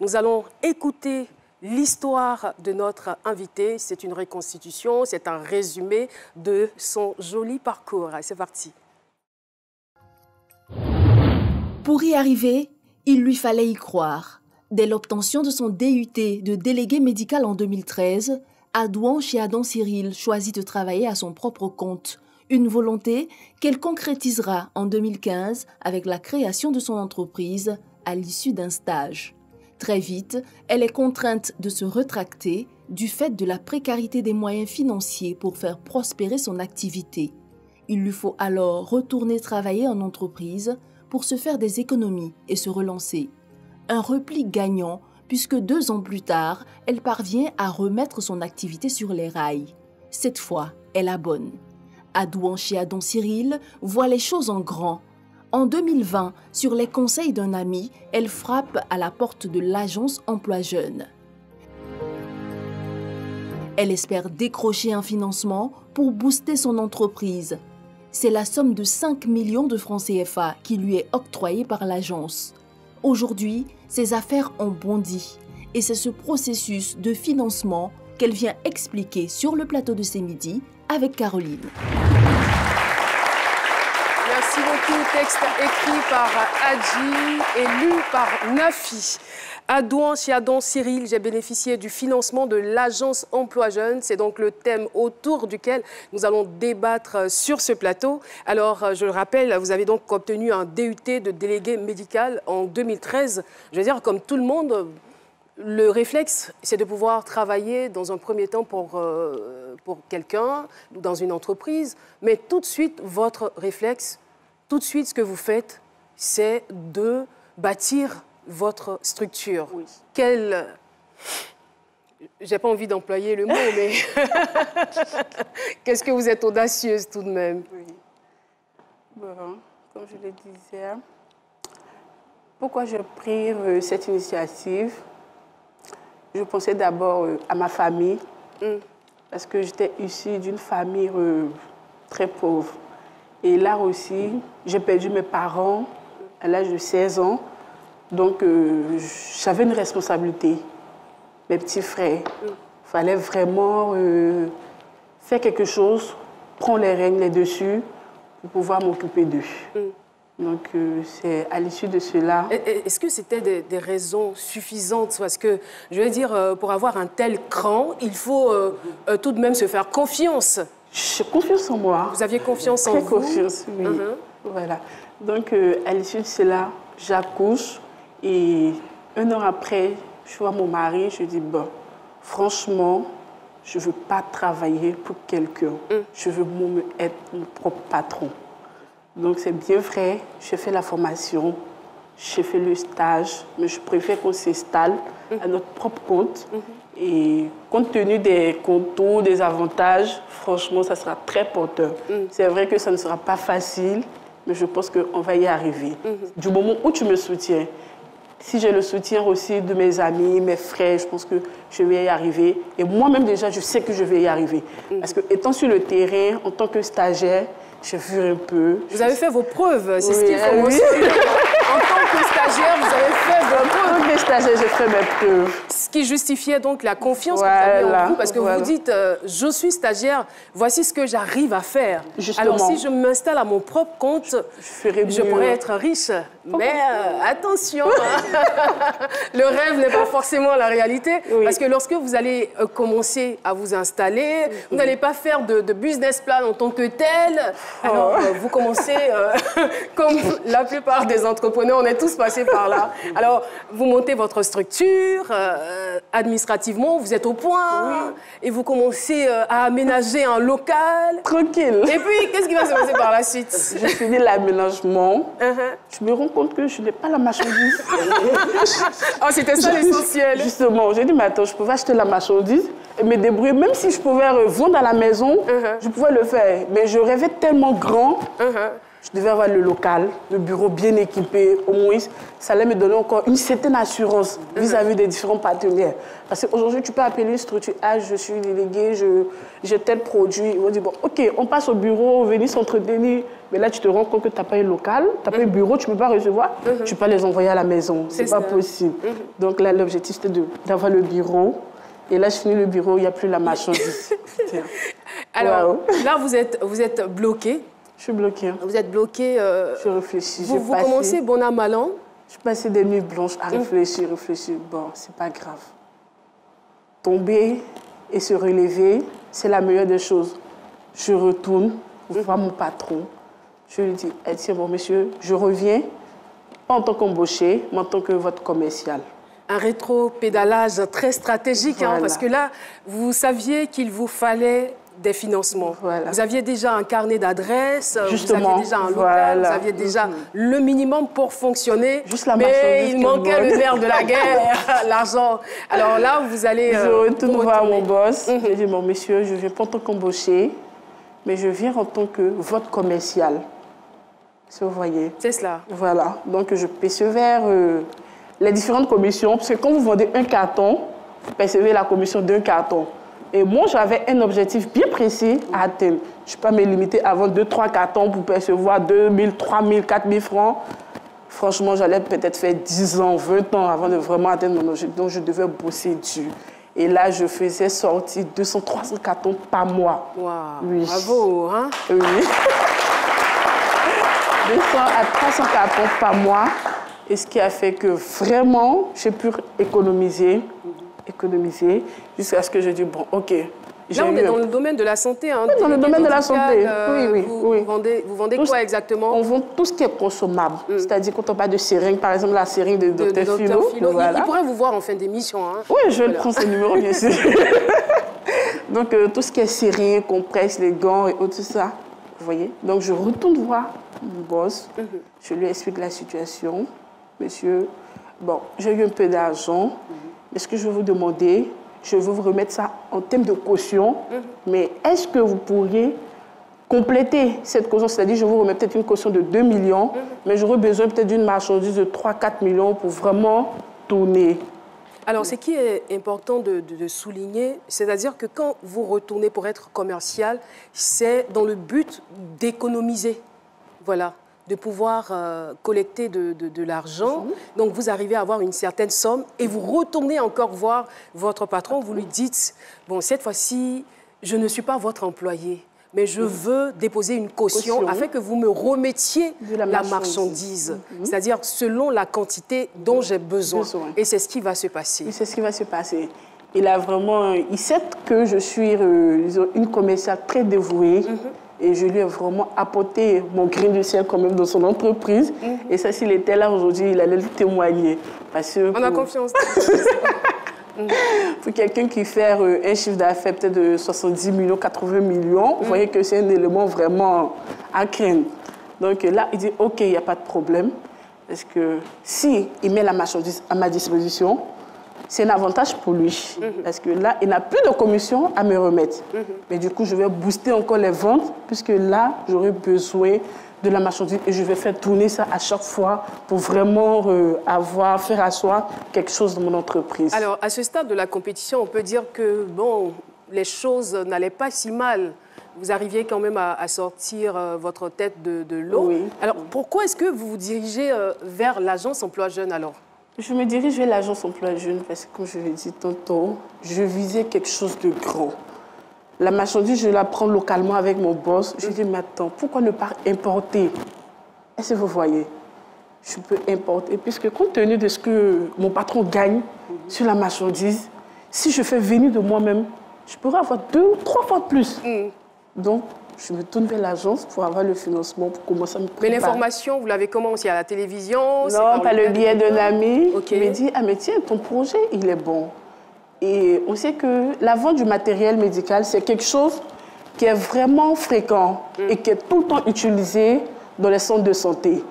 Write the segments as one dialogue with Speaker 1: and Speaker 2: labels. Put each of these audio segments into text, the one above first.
Speaker 1: Nous allons écouter l'histoire de notre invité. C'est une reconstitution, c'est un résumé de son joli parcours. C'est parti.
Speaker 2: Pour y arriver, il lui fallait y croire. Dès l'obtention de son DUT de délégué médical en 2013, Adouan Chiadon Cyril choisit de travailler à son propre compte. Une volonté qu'elle concrétisera en 2015 avec la création de son entreprise à l'issue d'un stage. Très vite, elle est contrainte de se rétracter du fait de la précarité des moyens financiers pour faire prospérer son activité. Il lui faut alors retourner travailler en entreprise pour se faire des économies et se relancer. Un repli gagnant puisque 2 ans plus tard, elle parvient à remettre son activité sur les rails. Cette fois, elle abonne. Adouan Chiadon Cyril voit les choses en grand. En 2020, sur les conseils d'un ami, elle frappe à la porte de l'agence Emploi Jeune. Elle espère décrocher un financement pour booster son entreprise. C'est la somme de 5 millions de francs CFA qui lui est octroyée par l'agence. Aujourd'hui, ses affaires ont bondi et c'est ce processus de financement qu'elle vient expliquer sur le plateau de C'est Midi avec Caroline.
Speaker 1: Merci beaucoup. Texte écrit par Adji et lu par Nafi. Adouan Chiadon Cyril, j'ai bénéficié du financement de l'agence Emploi Jeune. C'est donc le thème autour duquel nous allons débattre sur ce plateau. Alors, je le rappelle, vous avez donc obtenu un DUT de délégué médical en 2013. Je veux dire, comme tout le monde, le réflexe, c'est de pouvoir travailler dans un premier temps pour quelqu'un, dans une entreprise. Mais tout de suite, votre réflexe, tout de suite, ce que vous faites, c'est de bâtir votre structure. Oui. J'ai pas envie d'employer le mot, mais qu'est-ce que vous êtes audacieuse tout de même.
Speaker 3: Oui. Bon, comme je le disais, pourquoi j'ai pris cette initiative? Je pensais d'abord à ma famille, parce que j'étais issue d'une famille très pauvre. Et là aussi, j'ai perdu mes parents à l'âge de 16 ans. Donc, j'avais une responsabilité. Mes petits frères, il fallait vraiment faire quelque chose, prendre les règnes, les dessus, pour pouvoir m'occuper d'eux. Donc, c'est à l'issue de cela...
Speaker 1: Est-ce que c'était des raisons suffisantes? Parce que, je veux dire, pour avoir un tel cran, il faut tout de même se faire confiance.
Speaker 3: J'ai confiance en moi.
Speaker 1: Vous aviez confiance en vous?
Speaker 3: Très confiance, oui. Voilà. Donc, à l'issue de cela, j'accouche. Et 1 an après, je vois mon mari, je dis, bon, franchement, je ne veux pas travailler pour quelqu'un. Je veux être mon propre patron. Donc, c'est bien vrai, j'ai fait la formation, j'ai fait le stage, mais je préfère qu'on s'installe à notre propre compte. Et compte tenu des contours, des avantages, franchement, ça sera très porteur. C'est vrai que ça ne sera pas facile, mais je pense qu'on va y arriver. Du moment où tu me soutiens, si j'ai le soutien aussi de mes amis, mes frères, je pense que je vais y arriver. Et moi-même déjà, je sais que je vais y arriver. Parce que étant sur le terrain, en tant que stagiaire, j'ai vu un peu.
Speaker 1: Vous avez fait vos preuves, c'est ce qu'il faut aussi. En tant que stagiaire, vous avez fait vos preuves.
Speaker 3: En tant que stagiaire, j'ai fait mes preuves.
Speaker 1: Ce qui justifiait donc la confiance que vous avez en vous, parce que vous dites, je suis stagiaire, voici ce que j'arrive à faire.
Speaker 3: Justement.
Speaker 1: Alors si je m'installe à mon propre compte, je pourrais être riche. Mais attention, le rêve n'est pas forcément la réalité. Parce que lorsque vous allez commencer à vous installer, vous n'allez pas faire de business plan en tant que tel. Alors vous commencez, comme la plupart des entrepreneurs, on est tous passés par là. Alors vous montez votre structure, administrativement, vous êtes au point, et vous commencez à aménager un local.
Speaker 3: Tranquille.
Speaker 1: Et puis, qu'est-ce qui va se passer par la suite?
Speaker 3: J'ai fini l'aménagement. Je me rends compte que je n'ai pas la marchandise.
Speaker 1: Oh, c'était ça l'essentiel.
Speaker 3: Justement, j'ai dit, mais attends, je pouvais acheter la marchandise et me débrouiller. Même si je pouvais vendre à la maison, je pouvais le faire. Mais je rêvais tellement grand Je devais avoir le local, le bureau bien équipé, au moins, ça allait me donner encore une certaine assurance vis-à-vis des différents partenaires. Parce qu'aujourd'hui, tu peux appeler une structure, ah, je suis délégué, j'ai tel produit. Ils vont dire, bon, ok, on passe au bureau, venir s'entretenir. Mais là, tu te rends compte que tu n'as pas un local, tu n'as pas un bureau, tu ne peux pas recevoir, tu peux pas les envoyer à la maison. C'est pas possible. Donc là, l'objectif, c'était d'avoir le bureau. Et là, je finis le bureau, il n'y a plus la marchandise.
Speaker 1: Alors, là, vous êtes bloqué.
Speaker 3: Je suis bloquée.
Speaker 1: Vous êtes bloqué.
Speaker 3: Je réfléchis.
Speaker 1: Vous commencez bon an, mal an.
Speaker 3: Je passais des nuits blanches à réfléchir. Bon, c'est pas grave. Tomber et se relever, c'est la meilleure des choses. Je retourne voir mon patron. Je lui dis, eh, tiens, bon, monsieur, je reviens, pas en tant qu'embauché, mais en tant que votre commercial.
Speaker 1: Un rétro-pédalage très stratégique,
Speaker 3: Voilà.
Speaker 1: parce que là, vous saviez qu'il vous fallait des financements.
Speaker 3: Voilà.
Speaker 1: Vous aviez déjà un carnet d'adresses, vous
Speaker 3: Justement,
Speaker 1: aviez déjà un local,
Speaker 3: voilà.
Speaker 1: vous aviez déjà le minimum pour fonctionner.
Speaker 3: Juste la
Speaker 1: mais
Speaker 3: marchandise
Speaker 1: il manquait le nerf de la guerre, l'argent. Alors là, vous allez...
Speaker 3: Je retourne voir mon boss. Je dis, bon, monsieur, je ne viens pas en tant qu'embauché, mais je viens en tant que votre commercial. Si vous voyez.
Speaker 1: C'est cela.
Speaker 3: Voilà. Donc, je persévère les différentes commissions, parce que quand vous vendez un carton, vous percevez la commission d'un carton. Et moi, j'avais un objectif bien précis à atteindre. Je ne peux pas me limiter à vendre 2-3 cartons pour percevoir 2 000, 3 000, 4 000 francs. Franchement, j'allais peut-être faire 10 ans, 20 ans avant de vraiment atteindre mon objectif. Donc, je devais bosser dur. Et là, je faisais sortir 200, 300 cartons par mois.
Speaker 1: Wow.
Speaker 3: Oui.
Speaker 1: Bravo, hein?
Speaker 3: Oui. 200 à 300 cartons par mois. Et ce qui a fait que vraiment, j'ai pu économiser jusqu'à ce que je dis, bon, OK.
Speaker 1: Là, on est dans le domaine de la santé. Hein,
Speaker 3: oui, dans le domaine de la santé, oui.
Speaker 1: Vous vendez quoi exactement?
Speaker 3: On vend tout ce qui est consommable. C'est-à-dire, quand on parle de seringue, par exemple, la seringue de Dr Philo.
Speaker 1: Voilà. Il pourrait vous voir en fin d'émission. Hein.
Speaker 3: Oui, je vais prendre ce numéro, bien sûr. Donc, tout ce qui est seringue, compresse, les gants et tout ça. Vous voyez? Donc, je retourne voir mon boss. Je lui explique la situation. Monsieur, bon, j'ai eu un peu d'argent. Est-ce que je vais vous demander, je vais vous remettre ça en termes de caution, mais est-ce que vous pourriez compléter cette caution? C'est-à-dire, je vous remets peut-être une caution de 2 millions, mais j'aurais besoin peut-être d'une marchandise de 3-4 millions pour vraiment tourner.
Speaker 1: Alors, ce qui est important de souligner, c'est-à-dire que quand vous retournez pour être commercial, c'est dans le but d'économiser. Voilà. De pouvoir collecter de l'argent. Donc, vous arrivez à avoir une certaine somme et vous retournez encore voir votre patron. Vous lui dites, bon, cette fois-ci, je ne suis pas votre employé, mais je veux déposer une caution afin que vous me remettiez la marchandise. C'est-à-dire selon la quantité dont j'ai besoin. Et c'est ce qui va se passer.
Speaker 3: Oui, c'est ce qui va se passer. Il sait que je suis une commerciale très dévouée. Et je lui ai vraiment apporté mon grain de sel quand même dans son entreprise. Et ça, s'il était là aujourd'hui, il allait le témoigner. Parce que
Speaker 1: on a confiance.
Speaker 3: Pour quelqu'un qui fait un chiffre d'affaires peut-être de 70 millions, 80 millions, vous voyez que c'est un élément vraiment à craindre. Donc là, il dit, OK, il n'y a pas de problème. Parce que s'il met la marchandise à ma disposition, c'est un avantage pour lui. Parce que là, il n'a plus de commission à me remettre. Mais du coup, je vais booster encore les ventes, puisque là, j'aurai besoin de la marchandise et je vais faire tourner ça à chaque fois pour vraiment faire asseoir quelque chose dans mon entreprise.
Speaker 1: Alors, à ce stade de la compétition, on peut dire que, bon, les choses n'allaient pas si mal. Vous arriviez quand même à sortir votre tête de l'eau.
Speaker 3: Oui.
Speaker 1: Alors, pourquoi est-ce que vous vous dirigez vers l'agence Emploi Jeune alors?
Speaker 3: Je me dirige vers l'agence Emploi Jeune parce que, comme je l'ai dit tantôt, je visais quelque chose de grand. La marchandise, je la prends localement avec mon boss. Je dis, mais attends, pourquoi ne pas importer? Est-ce que vous voyez? Je peux importer, puisque compte tenu de ce que mon patron gagne sur la marchandise, si je fais venir de moi-même, je pourrais avoir 2 ou 3 fois plus. Donc, je me tourne vers l'agence pour avoir le financement, pour commencer à me préparer.
Speaker 1: Mais l'information, vous l'avez comment? C'est à la télévision?
Speaker 3: Non, par le biais d'un ami qui
Speaker 1: Okay.
Speaker 3: me dit, ah mais tiens, ton projet, il est bon. Et on sait que la vente du matériel médical, c'est quelque chose qui est vraiment fréquent et qui est tout le temps utilisé dans les centres de santé.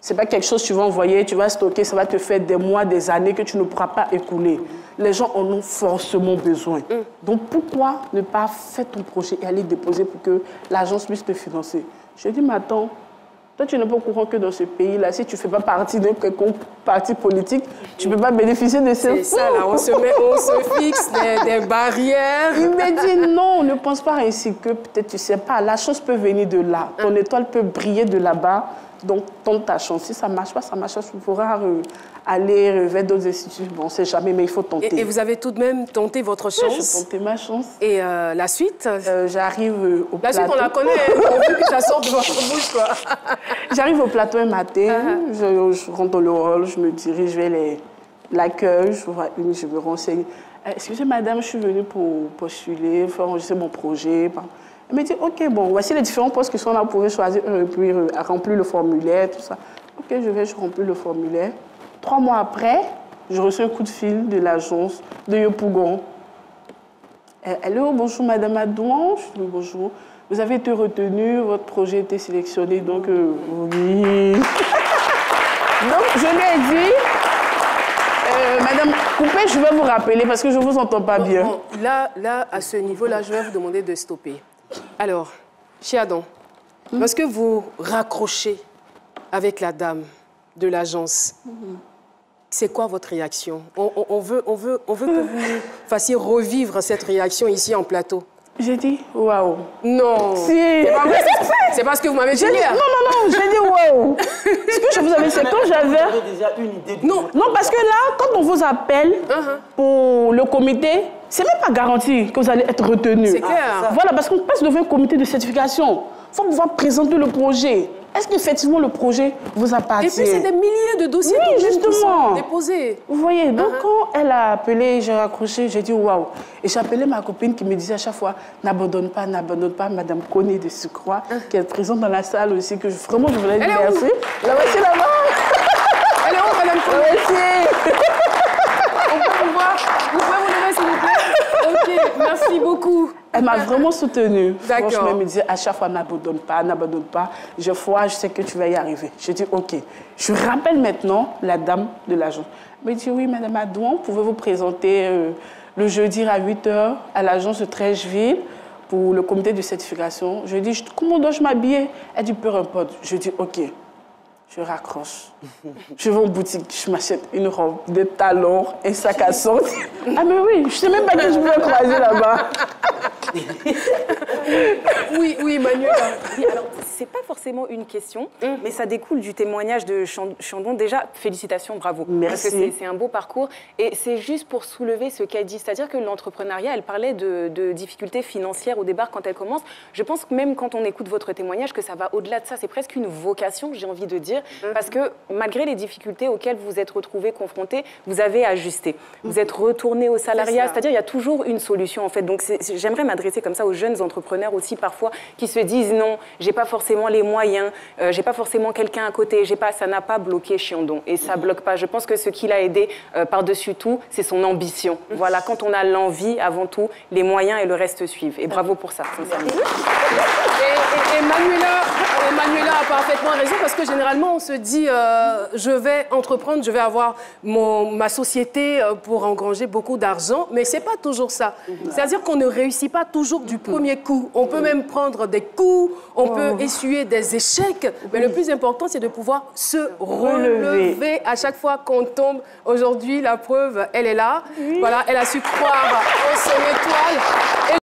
Speaker 3: Ce n'est pas quelque chose que tu vas envoyer, tu vas stocker, ça va te faire des mois, des années que tu ne pourras pas écouler. Les gens en ont forcément besoin. Donc pourquoi ne pas faire ton projet et aller déposer pour que l'agence puisse te financer? Je dis, mais attends, Toi, tu n'es pas au courant que dans ce pays-là, si tu ne fais pas partie d'un quelconque parti politique, tu ne peux pas bénéficier de ces fonds.
Speaker 1: C'est ça, là, on se fixe des barrières.
Speaker 3: Il m'a dit non, ne pense pas ainsi que peut-être, tu ne sais pas, la chance peut venir de là. Ton étoile peut briller de là-bas, donc tente ta chance. Si ça ne marche pas, tu pourras aller vers d'autres instituts. Bon, on ne sait jamais, mais il faut tenter.
Speaker 1: Et vous avez tout de même tenté votre chance?
Speaker 3: Oui, j'ai tenté ma chance.
Speaker 1: Et la suite?
Speaker 3: J'arrive au plateau.
Speaker 1: La suite, on la connaît, on veut que ça sorte de votre bouche, quoi.
Speaker 3: J'arrive au plateau un matin, je rentre dans le hall, je me dirige vers l'accueil, je me renseigne. Excusez madame, je suis venue pour postuler, faire enregistrer mon projet. Elle me dit, ok, bon, voici les différents postes qui sont là, vous pouvez choisir un, puis remplir le formulaire, tout ça. Ok, je remplis le formulaire. 3 mois après, je reçois un coup de fil de l'agence de Yopougon. Elle dit, oh, bonjour madame Adouan. Je dis, bonjour. Vous avez été retenue, votre projet a été sélectionné, donc oui. Donc je lui ai dit, madame, coupez, je vais vous rappeler parce que je ne vous entends pas bien.
Speaker 1: Bon, là, à ce niveau-là, je vais vous demander de stopper. Alors, Chiadon, lorsque vous raccrochez avec la dame de l'agence, c'est quoi votre réaction? On veut que vous fassiez revivre cette réaction ici en plateau.
Speaker 3: J'ai dit, waouh.
Speaker 1: Non.
Speaker 3: Si.
Speaker 1: C'est parce que vous m'avez dit hier.
Speaker 3: Non, j'ai dit waouh. Ce que je vous avais dit, c'est quand j'avais...
Speaker 4: Vous avez déjà une idée.
Speaker 3: Non, parce que là, quand on vous appelle pour le comité, c'est même pas garanti que vous allez être retenu.
Speaker 1: C'est clair.
Speaker 3: Voilà, parce qu'on passe devant un comité de certification. Il faut pouvoir présenter le projet. Est-ce qu'effectivement le projet vous appartient?
Speaker 1: Et puis c'est des milliers de dossiers qui sont déposés.
Speaker 3: Vous voyez, donc quand elle a appelé, j'ai raccroché, j'ai dit waouh. Et j'ai appelé ma copine qui me disait à chaque fois, n'abandonne pas, madame Koné de Sucroix, qui est présente dans la salle aussi, que vraiment je voulais dire merci. La voici là-bas.
Speaker 1: Elle est où, madame Koné?
Speaker 3: La voici.
Speaker 1: On peut vous voir? Vous pouvez vous lever, s'il vous plaît? Ok, merci beaucoup.
Speaker 3: Elle m'a vraiment soutenue.
Speaker 1: D'accord.
Speaker 3: Franchement, elle me disait à chaque fois, n'abandonne pas. Je sais que tu vas y arriver. Je dis, ok. Je rappelle maintenant la dame de l'agence. Elle me dit, oui, madame Adouan, pouvez-vous présenter le jeudi à 8h à l'agence de Trècheville pour le comité de certification? Je dis, comment dois-je m'habiller? Elle dit, peu importe. Je dis, ok. Je raccroche. Je vais en boutique, je m'achète une robe, des talons, un sac à sang. Ah mais oui, je ne sais même pas que je peux croiser là-bas.
Speaker 5: Oui, Manuela. Oui, alors, c'est pas forcément une question, mais ça découle du témoignage de Chandon. Déjà, félicitations, bravo.
Speaker 3: Merci.
Speaker 5: Parce que c'est un beau parcours. Et c'est juste pour soulever ce qu'elle dit. C'est-à-dire que l'entrepreneuriat, elle parlait de difficultés financières au départ quand elle commence. Je pense que même quand on écoute votre témoignage, que ça va au-delà de ça. C'est presque une vocation, j'ai envie de dire. Parce que malgré les difficultés auxquelles vous vous êtes retrouvés confrontés, vous avez ajusté. Vous êtes retourné au salariat. C'est-à-dire il y a toujours une solution, en fait. Donc j'aimerais m'adresser comme ça aux jeunes entrepreneurs aussi, parfois, qui se disent non, j'ai pas forcément les moyens, j'ai pas forcément quelqu'un à côté, ça n'a pas bloqué Chandon. Et ça bloque pas. Je pense que ce qui l'a aidé par-dessus tout, c'est son ambition. Voilà, quand on a l'envie, avant tout, les moyens et le reste suivent. Et bravo pour ça, sincèrement.
Speaker 1: Et Manuela a parfaitement raison, parce que généralement, on se dit, je vais entreprendre, je vais avoir ma société pour engranger beaucoup d'argent, mais c'est pas toujours ça. C'est-à-dire qu'on ne réussit pas toujours du premier coup. On peut même prendre des coups, on peut essuyer des échecs, mais le plus important, c'est de pouvoir se relever à chaque fois qu'on tombe. Aujourd'hui, la preuve, elle est là. Voilà, elle a su croire en son étoile.